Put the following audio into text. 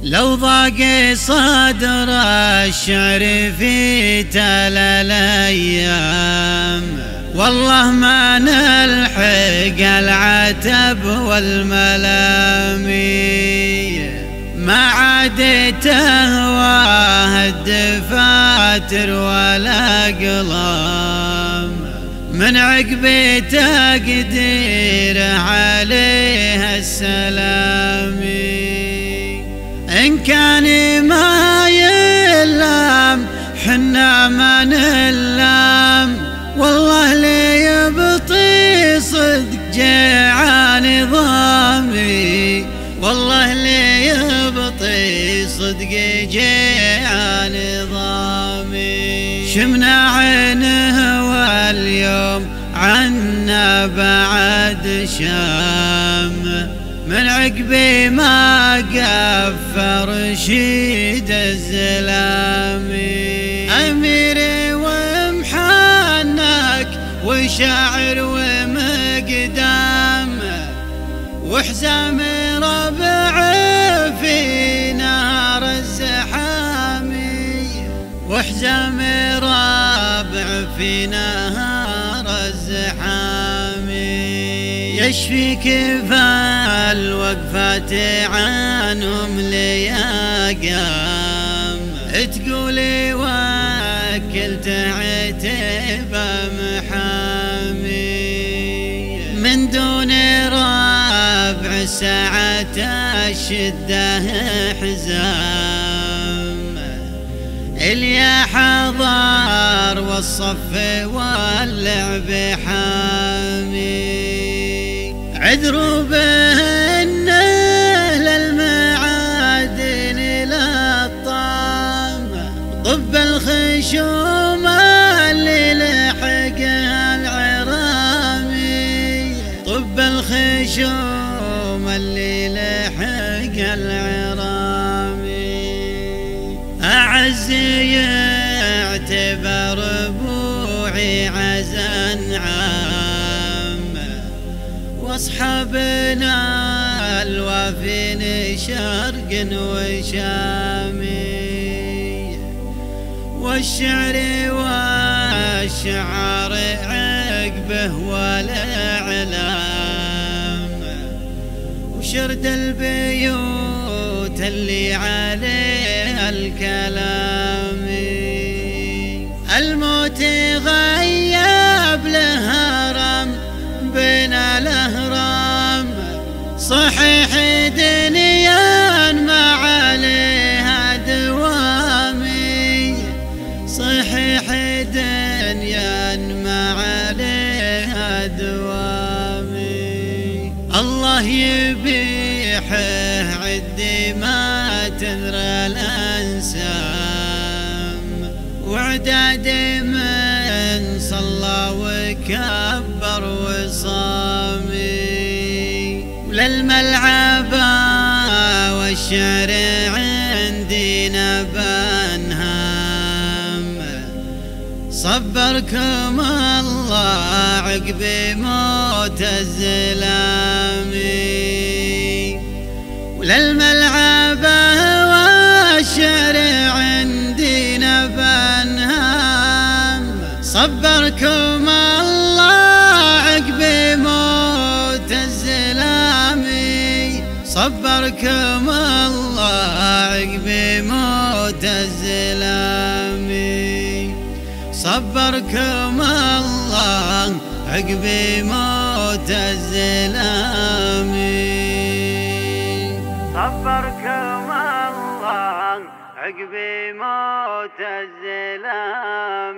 لو ضاق صدر الشعر في تلا الأيام والله ما نلحق العتب والملامي، ما عاد تهواه الدفاتر ولا أقلام، من عقب تقدير عليه السلامي. إن كان ما يلام حنا ما نلام، والله لي يبطي صدق جاع نظامي، والله لي يبطي صدق جاع نظامي. شمنا عينه واليوم عنا بعد شام، من عقبي ما قفر شيد الزلامي. أميري ومحنك وشاعر ومقدام، وحزام ربع في نهار الزحامي، وحزام ربع في نهار الزحامي. يشفيك فالوقفات عنهم ليقام، تقولي وكلت عتب محامي، من دون ربع ساعة الشدة حزام، اليا حضار والصف واللعب حامي. عذروا بهن للمعادن للطام، طب الخشوم اللي لحقها العرامي، طب الخشوم اللي لحقها العرامي. أعز يعتبر ربوعي عزا عام، واصحابنا الوافين شرق وشامي، والشعر والشعر عقبه والاعلام، وشرد البيوت اللي عليها الكلام. الموت غيب له هرم بين الأهرام، صحيح دنيا ما عليها دوامي، صحيح دنيا ما عليها دوامي. الله يبيحه عدي ما تدرى الأنسام، وعداد من صلى وكبر وصامي. وللملعب والشعر عندنا بنهام، صبركم الله عقب موت الزلامي. وللملعب والشعر عندنا بنهام، صبركم الله عقب موت الزلامي، صبركم الله عقب موت الزلامي، صبركم الله عقب موت الزلامي، صبركم الله عقب موت الزلامي.